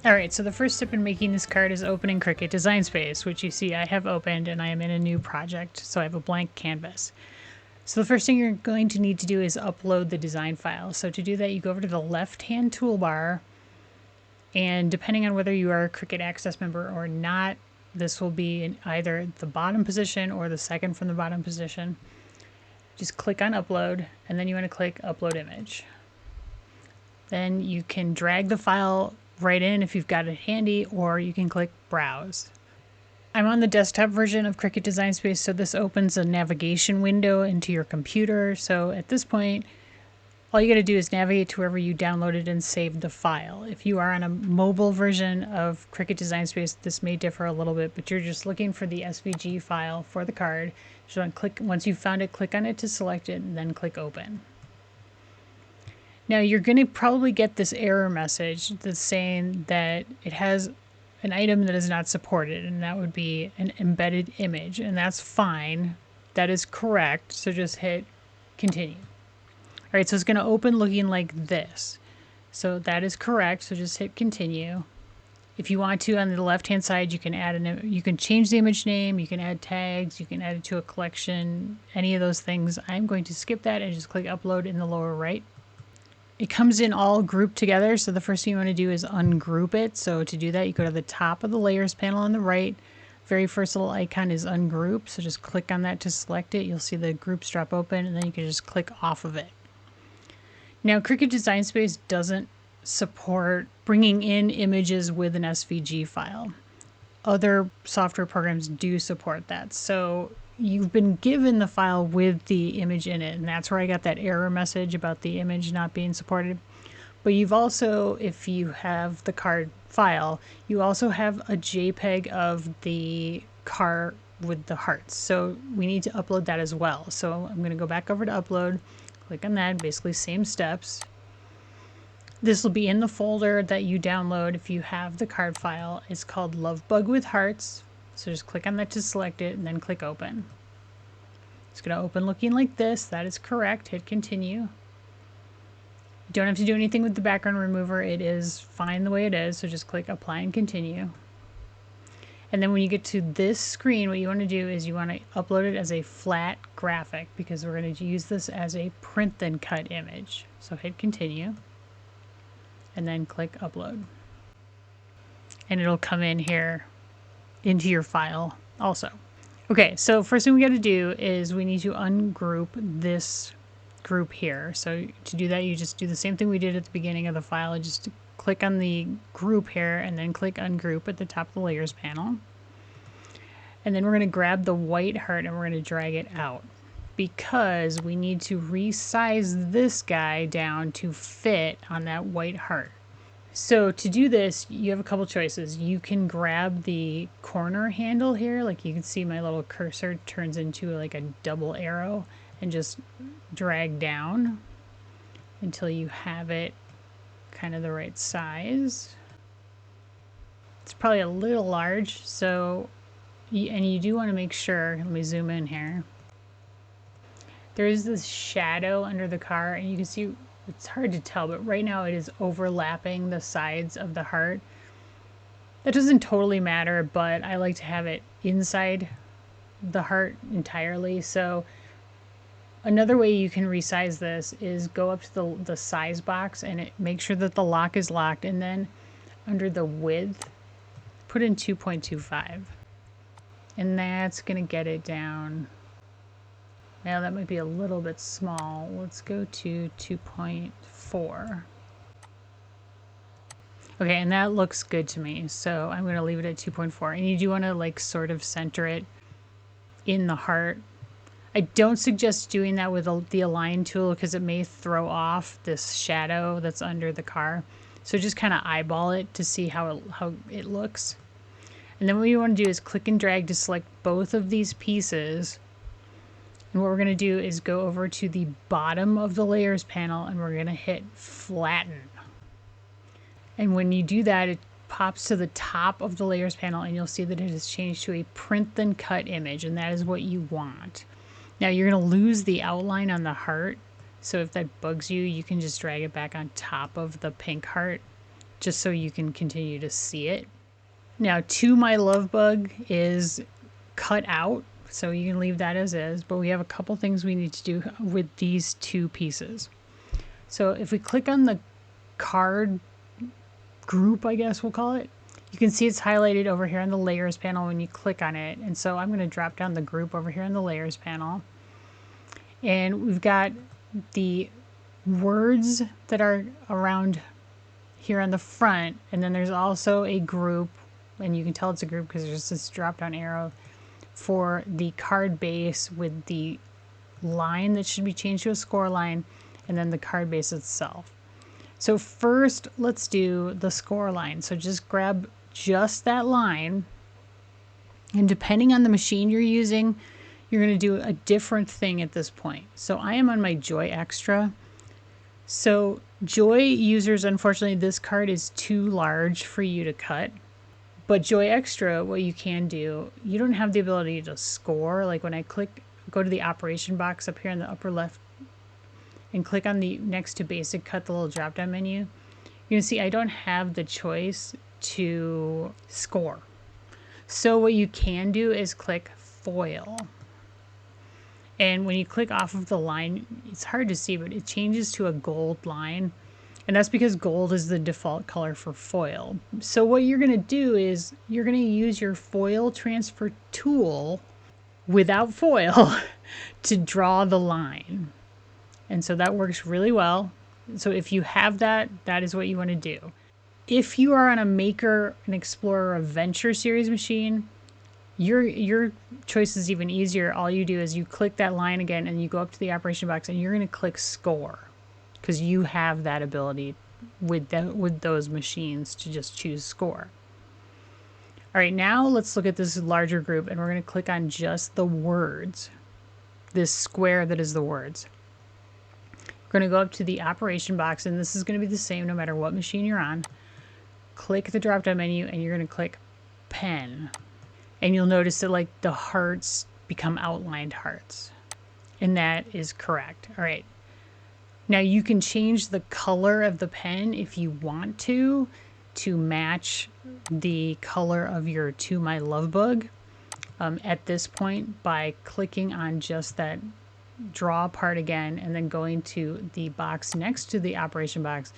Alright, so the first step in making this card is opening Cricut Design Space, which you see I have opened and I am in a new project, so I have a blank canvas. So the first thing you're going to need to do is upload the design file. So to do that, you go over to the left-hand toolbar, and depending on whether you are a Cricut Access member or not, this will be in either the bottom position or the second from the bottom position. Just click on Upload, and then you want to click Upload Image. Then you can drag the file right in if you've got it handy, or you can click Browse. I'm on the desktop version of Cricut Design Space, so this opens a navigation window into your computer. So at this point, all you got to do is navigate to wherever you downloaded and saved the file. If you are on a mobile version of Cricut Design Space, this may differ a little bit, but you're just looking for the SVG file for the card. Just want to click, once you've found it, click on it to select it, and then click Open. Now you're going to probably get this error message that's saying that it has an item that is not supported, and that would be an embedded image, and that's fine. That is correct, so just hit continue. All right, so it's going to open looking like this. So that is correct, so just hit continue. If you want to, on the left-hand side, you can add you can change the image name, you can add tags, you can add it to a collection, any of those things. I'm going to skip that and just click upload in the lower right. It comes in all grouped together, so the first thing you want to do is ungroup it. So to do that, you go to the top of the layers panel on the right. Very first little icon is ungroup, so just click on that to select it. You'll see the groups drop open, and then you can just click off of it. Now, Cricut Design Space doesn't support bringing in images with an SVG file. Other software programs do support that. So you've been given the file with the image in it, and that's where I got that error message about the image not being supported. But you've also, if you have the card file, you also have a JPEG of the car with the hearts. So we need to upload that as well. So I'm going to go back over to upload, click on that, basically same steps. This will be in the folder that you download if you have the card file. It's called Lovebug with Hearts. So just click on that to select it and then click open. It's going to open looking like this. That is correct. Hit continue. You don't have to do anything with the background remover. It is fine the way it is. So just click apply and continue. And then when you get to this screen, what you want to do is you want to upload it as a flat graphic, because we're going to use this as a print then cut image. So hit continue and then click upload. And it'll come in here into your file also. Okay, so first thing we got to do is we need to ungroup this group here. So to do that, you just do the same thing we did at the beginning of the file. Just click on the group here and then click ungroup at the top of the layers panel. And then we're going to grab the white heart and we're going to drag it out, because we need to resize this guy down to fit on that white heart. So to do this, you have a couple choices. You can grab the corner handle here, like you can see my little cursor turns into like a double arrow, and just drag down until you have it kind of the right size. It's probably a little large, so, and you do want to make sure, let me zoom in here. There is this shadow under the car, and you can see it's hard to tell, but right now it is overlapping the sides of the heart. That doesn't totally matter, but I like to have it inside the heart entirely. So another way you can resize this is go up to the size box and make sure that the lock is locked, and then under the width, put in 2.25. And that's going to get it down. Now that might be a little bit small. Let's go to 2.4. Okay, and that looks good to me. So I'm going to leave it at 2.4. And you do want to like sort of center it in the heart. I don't suggest doing that with the align tool, because it may throw off this shadow that's under the car. So just kind of eyeball it to see how it looks. And then what you want to do is click and drag to select both of these pieces. And what we're going to do is go over to the bottom of the layers panel and we're going to hit flatten. And when you do that, it pops to the top of the layers panel and you'll see that it has changed to a print then cut image, and that is what you want. Now you're going to lose the outline on the heart, so if that bugs you, you can just drag it back on top of the pink heart just so you can continue to see it. Now, To My Love Bug is cut out, so you can leave that as is, but we have a couple things we need to do with these two pieces. So if we click on the card group, I guess we'll call it, you can see it's highlighted over here on the layers panel when you click on it. And so I'm going to drop down the group over here on the layers panel. And we've got the words that are around here on the front. And then there's also a group, and you can tell it's a group because there's this drop down arrow for the card base with the line that should be changed to a score line, and then the card base itself. So first, let's do the score line. So just grab just that line, and depending on the machine you're using, you're going to do a different thing at this point. So I am on my Joy Xtra. So Joy users, unfortunately, this card is too large for you to cut. But Joy Xtra, what you can do, you don't have the ability to score. Like when I go to the operation box up here in the upper left and click on the next to basic cut, the little drop down menu, you can see I don't have the choice to score. So what you can do is click foil. And when you click off of the line, it's hard to see, but it changes to a gold line. And that's because gold is the default color for foil. So what you're going to do is you're going to use your foil transfer tool without foil to draw the line. And so that works really well. So if you have that, that is what you want to do. If you are on a Maker, an Explorer, a Venture series machine, your choice is even easier. All you do is you click that line again and you go up to the operation box and you're going to click score, because you have that ability with those machines to just choose score. All right, now let's look at this larger group, and we're going to click on just the words, this square that is the words. We're going to go up to the operation box, and this is going to be the same no matter what machine you're on. Click the drop down menu and you're going to click pen, and you'll notice that like the hearts become outlined hearts, and that is correct. All right. Now you can change the color of the pen if you want to match the color of your To My Love Bug at this point by clicking on just that draw part again and then going to the box next to the operation box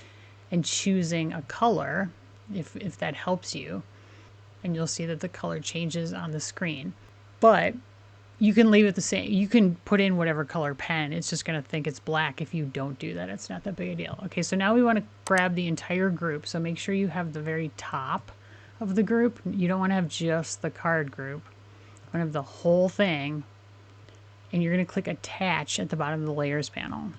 and choosing a color if that helps you. And you'll see that the color changes on the screen. But you can leave it the same. You can put in whatever color pen. It's just going to think it's black if you don't do that. It's not that big a deal. Okay, so now we want to grab the entire group. So make sure you have the very top of the group. You don't want to have just the card group. You want to have the whole thing. And you're going to click attach at the bottom of the layers panel.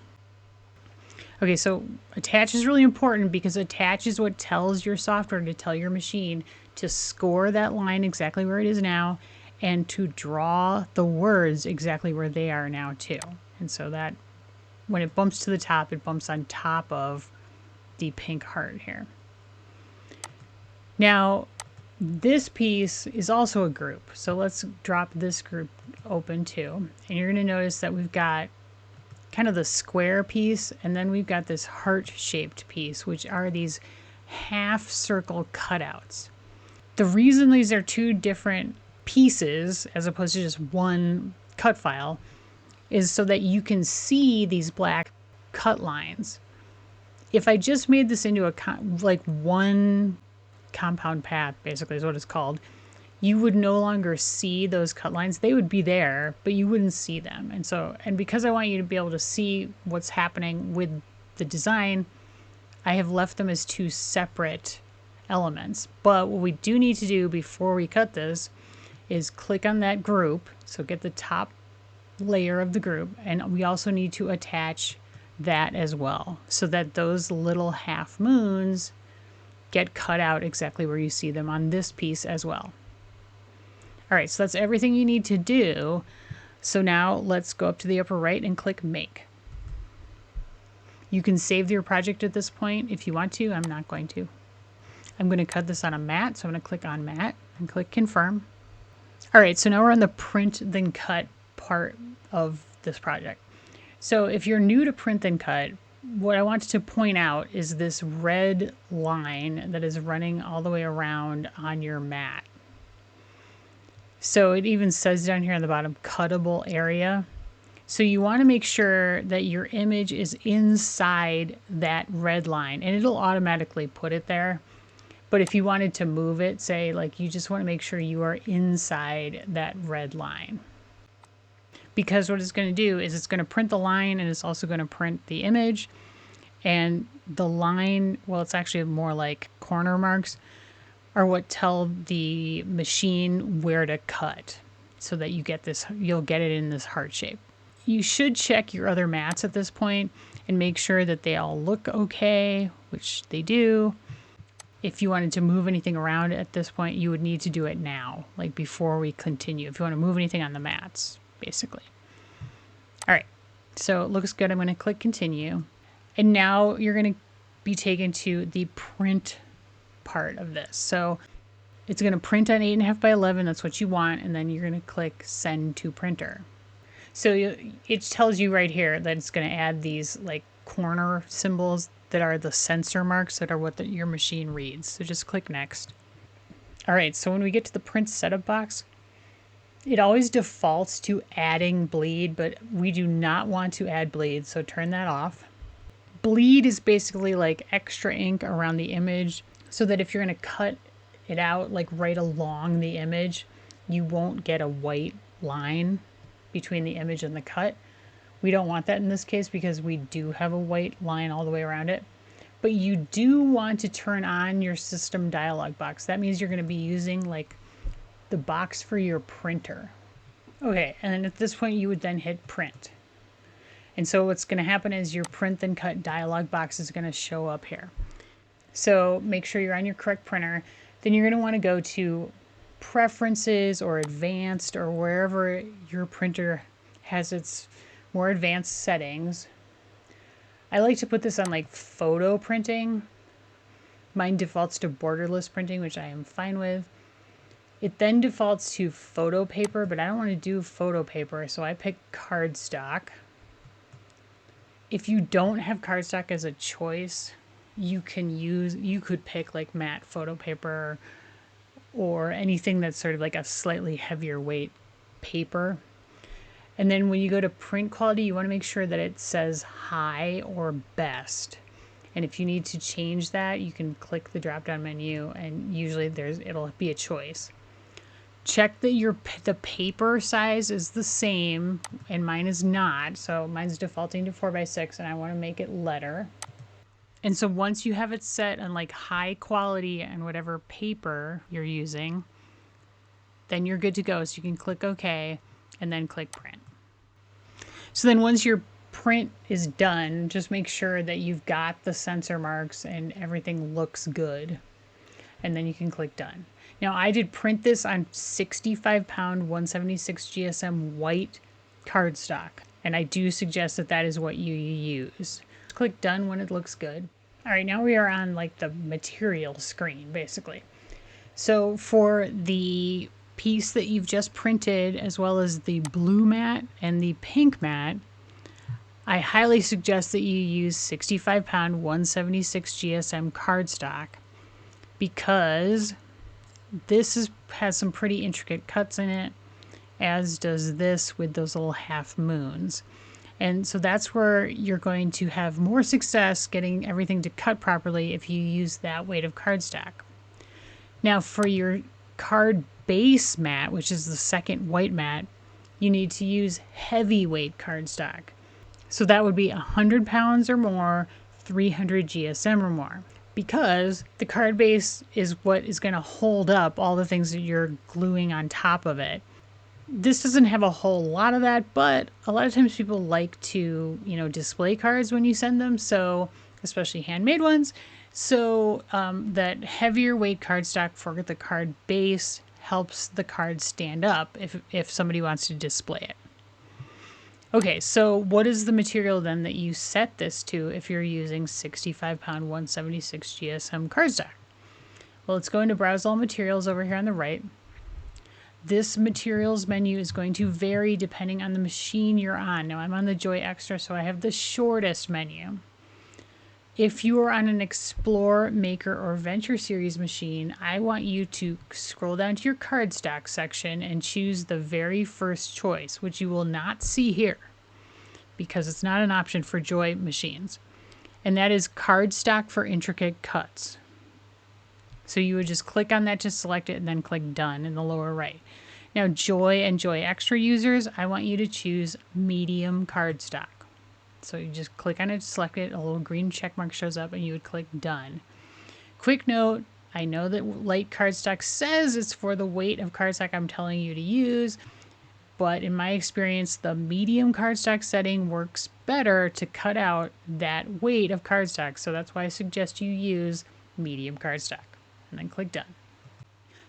Okay, so attach is really important because attach is what tells your software to tell your machine to score that line exactly where it is now, and to draw the words exactly where they are now too. And so that when it bumps to the top, it bumps on top of the pink heart here. Now, this piece is also a group. So let's drop this group open too. And you're going to notice that we've got kind of the square piece, and then we've got this heart-shaped piece, which are these half circle cutouts. The reason these are two different pieces as opposed to just one cut file is so that you can see these black cut lines. If I just made this into like one compound path, basically is what it's called, you would no longer see those cut lines. They would be there, but you wouldn't see them. And because I want you to be able to see what's happening with the design, I have left them as two separate elements. But what we do need to do before we cut this is click on that group. So get the top layer of the group, and we also need to attach that as well so that those little half moons get cut out exactly where you see them on this piece as well. All right, so that's everything you need to do. So now let's go up to the upper right and click Make. You can save your project at this point if you want to. I'm not going to. I'm going to cut this on a mat, so I'm going to click on Mat and click Confirm. All right, so now we're on the Print Then Cut part of this project. So if you're new to Print Then Cut, what I wanted to point out is this red line that is running all the way around on your mat. So it even says down here on the bottom, cuttable area. So you want to make sure that your image is inside that red line, and it'll automatically put it there. But if you wanted to move it, say like you just want to make sure you are inside that red line. Because what it's going to do is it's going to print the line, and it's also going to print the image. And the line, well, it's actually more like corner marks, are what tell the machine where to cut so that you get this, you'll get it in this heart shape. You should check your other mats at this point and make sure that they all look okay, which they do. If you wanted to move anything around at this point, you would need to do it now, like before we continue. If you want to move anything on the mats, basically. All right, so it looks good. I'm going to click continue. And now you're going to be taken to the print part of this. So it's going to print on 8.5 by 11. That's what you want. And then you're going to click send to printer. So it tells you right here that it's going to add these like corner symbols that are the sensor marks that are what your machine reads. So just click next. All right, so when we get to the print setup box, it always defaults to adding bleed, but we do not want to add bleed, so turn that off. Bleed is basically like extra ink around the image so that if you're going to cut it out like right along the image, you won't get a white line between the image and the cut. We don't want that in this case because we do have a white line all the way around it. But you do want to turn on your system dialog box. That means you're going to be using like the box for your printer. Okay, and then at this point you would then hit print. And so what's going to happen is your print then cut dialog box is going to show up here. So make sure you're on your correct printer. Then you're going to want to go to preferences or advanced or wherever your printer has its more advanced settings. I like to put this on like photo printing. Mine defaults to borderless printing, which I am fine with. It then defaults to photo paper, but I don't want to do photo paper, so I pick cardstock. If you don't have cardstock as a choice, you could pick like matte photo paper or anything that's sort of like a slightly heavier weight paper. And then when you go to print quality, you want to make sure that it says high or best. And if you need to change that, you can click the drop down menu and usually it'll be a choice. Check that the paper size is the same, and mine is not. So mine's defaulting to 4x6 and I want to make it letter. And so once you have it set on like high quality and whatever paper you're using, then you're good to go. So you can click OK and then click print. So then once your print is done, just make sure that you've got the sensor marks and everything looks good. And then you can click done. Now I did print this on 65-pound 176 GSM white cardstock. And I do suggest that that is what you use. Click done when it looks good. All right, now we are on like the material screen basically. So for the piece that you've just printed, as well as the blue mat and the pink mat, I highly suggest that you use 65-pound 176 GSM cardstock because this has some pretty intricate cuts in it, as does this with those little half moons. And so that's where you're going to have more success getting everything to cut properly if you use that weight of cardstock. Now for your card base mat, which is the second white mat, you need to use heavyweight cardstock. So that would be 100 pounds or more, 300 GSM or more, because the card base is what is going to hold up all the things that you're gluing on top of it. This doesn't have a whole lot of that, but a lot of times people like to, display cards when you send them, so especially handmade ones. So that heavier weight cardstock for the card base helps the card stand up if somebody wants to display it. Okay, so what is the material then that you set this to if you're using 65-pound 176 GSM cardstock? Well, let's go into Browse All Materials over here on the right. This materials menu is going to vary depending on the machine you're on. Now I'm on the Joy Xtra, so I have the shortest menu. If you are on an Explore, Maker, or Venture Series machine, I want you to scroll down to your cardstock section and choose the very first choice, which you will not see here because it's not an option for Joy machines. And that is cardstock for intricate cuts. So you would just click on that to select it and then click Done in the lower right. Now, Joy and Joy Xtra users, I want you to choose medium cardstock. So you just click on it, select it, a little green check mark shows up, and you would click Done. Quick note, I know that light cardstock says it's for the weight of cardstock I'm telling you to use, but in my experience, the medium cardstock setting works better to cut out that weight of cardstock. So that's why I suggest you use medium cardstock, and then click Done.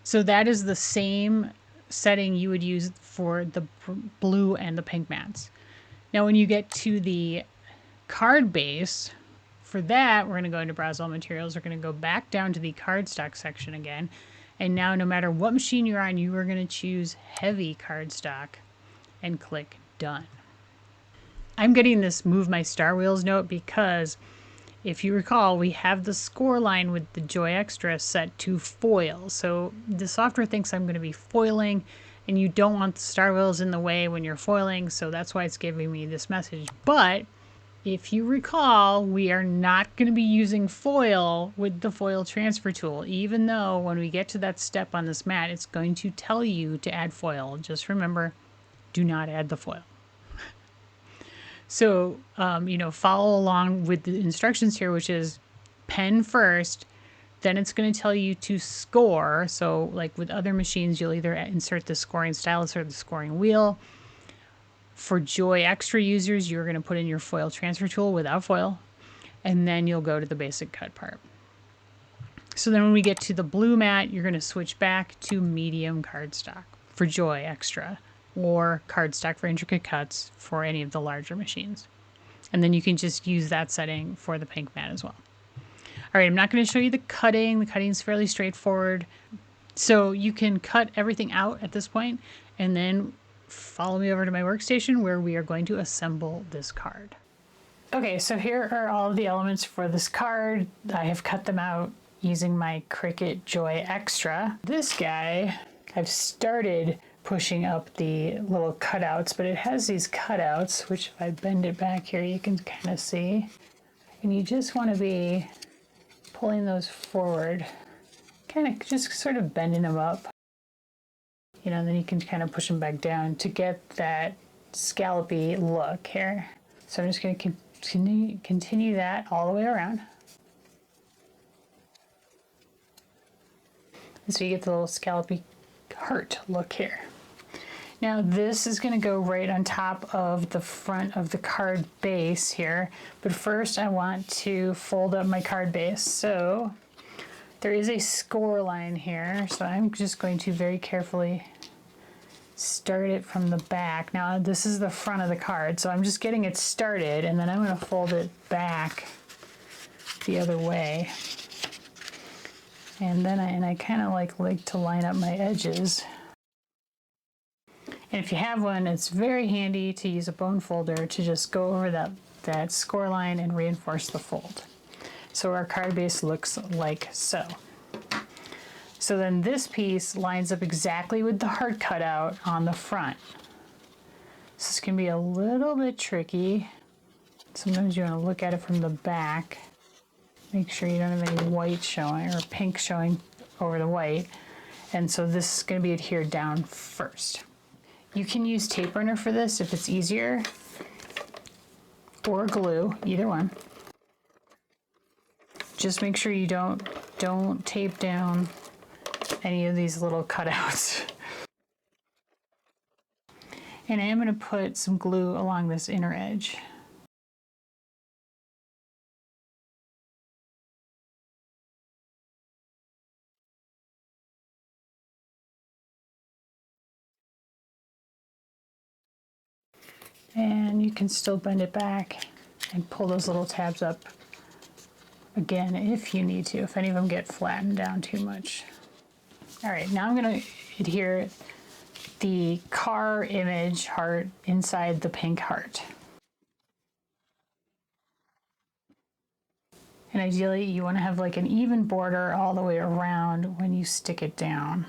So that is the same setting you would use for the blue and the pink mats. Now, when you get to the card base, for that, we're going to go into Browse All Materials. We're going to go back down to the cardstock section again. And now, no matter what machine you're on, you are going to choose heavy cardstock and click Done. I'm getting this Move My Star Wheels note because if you recall, we have the score line with the Joy Xtra set to foil. So the software thinks I'm going to be foiling, and you don't want the star wheels in the way when you're foiling, so that's why it's giving me this message. But if you recall, we are not going to be using foil with the foil transfer tool, even though when we get to that step on this mat, it's going to tell you to add foil. Just remember, do not add the foil. So, follow along with the instructions here, which is pen first, then it's going to tell you to score. So like with other machines, you'll either insert the scoring stylus or the scoring wheel. For Joy Xtra users, you're going to put in your foil transfer tool without foil, and then you'll go to the basic cut part. So then when we get to the blue mat, you're going to switch back to medium cardstock for Joy Xtra, or cardstock for intricate cuts for any of the larger machines. And then you can just use that setting for the pink mat as well. All right, I'm not going to show you the cutting. The cutting is fairly straightforward. So you can cut everything out at this point, and then follow me over to my workstation where we are going to assemble this card. Okay, so here are all of the elements for this card. I have cut them out using my Cricut Joy Xtra. This guy, I've started pushing up the little cutouts, but it has these cutouts, which if I bend it back here, you can kind of see. And you just want to be pulling those forward, kind of just sort of bending them up, and then you can kind of push them back down to get that scallopy look here. So I'm just going to continue that all the way around. And so you get the little scallopy heart look here. Now this is going to go right on top of the front of the card base here, but first I want to fold up my card base. So there is a score line here, so I'm just going to very carefully start it from the back. Now this is the front of the card, so I'm just getting it started, and then I'm going to fold it back the other way. And then I kind of like to line up my edges. And if you have one, it's very handy to use a bone folder to just go over that score line and reinforce the fold. So our card base looks like so. So then this piece lines up exactly with the heart cutout on the front. So this can be a little bit tricky. Sometimes you want to look at it from the back. Make sure you don't have any white showing or pink showing over the white. And so this is going to be adhered down first. You can use tape runner for this if it's easier, or glue, either one. Just make sure you don't tape down any of these little cutouts. And I am going to put some glue along this inner edge. And you can still bend it back and pull those little tabs up again if you need to, if any of them get flattened down too much. All right, now I'm going to adhere the car image heart inside the pink heart. And ideally you want to have like an even border all the way around when you stick it down.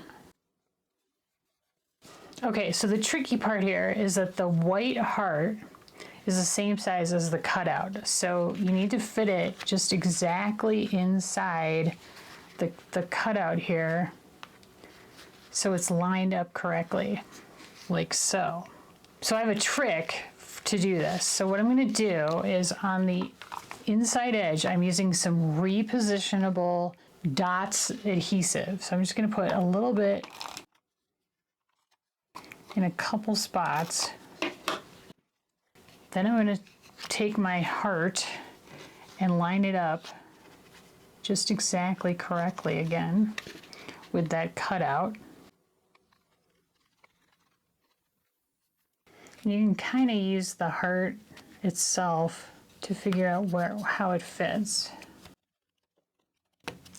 Okay, so the tricky part here is that the white heart is the same size as the cutout. So you need to fit it just exactly inside the cutout here so it's lined up correctly, like so. So I have a trick to do this. So what I'm going to do is on the inside edge, I'm using some repositionable dots adhesive. So I'm just going to put a little bit in a couple spots. Then I'm going to take my heart and line it up just exactly correctly again with that cutout. You can kind of use the heart itself to figure out how it fits.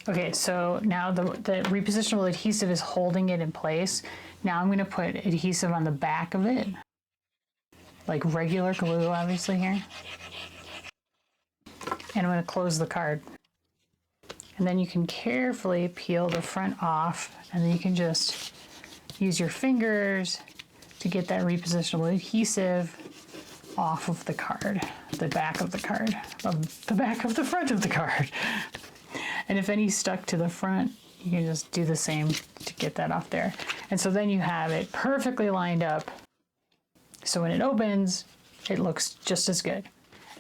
Okay, so now the repositionable adhesive is holding it in place. Now I'm going to put adhesive on the back of it, like regular glue obviously here. And I'm going to close the card. And then you can carefully peel the front off, and then you can just use your fingers to get that repositionable adhesive off of the card, the back of the card, the back of the front of the card. And if any stuck to the front, you can just do the same to get that off there. And so then you have it perfectly lined up. So when it opens, it looks just as good.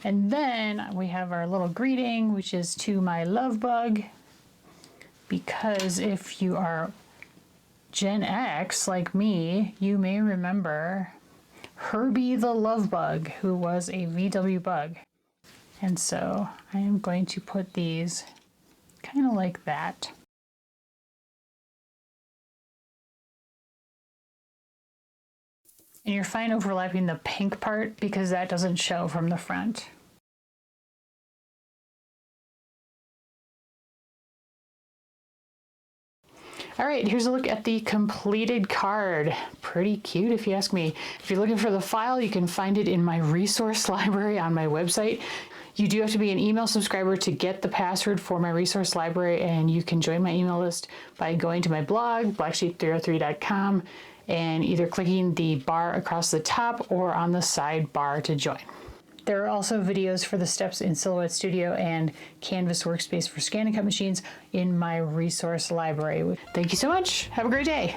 And then we have our little greeting, which is to my love bug. Because if you are Gen X like me, you may remember Herbie the love bug, who was a VW bug. And so I am going to put these kind of like that. And you're fine overlapping the pink part because that doesn't show from the front. All right, here's a look at the completed card. Pretty cute if you ask me. If you're looking for the file, you can find it in my resource library on my website. You do have to be an email subscriber to get the password for my resource library, and you can join my email list by going to my blog, blacksheep303.com, and either clicking the bar across the top or on the sidebar to join. There are also videos for the steps in Silhouette Studio and Canvas Workspace for scan and cut machines in my resource library. Thank you so much. Have a great day.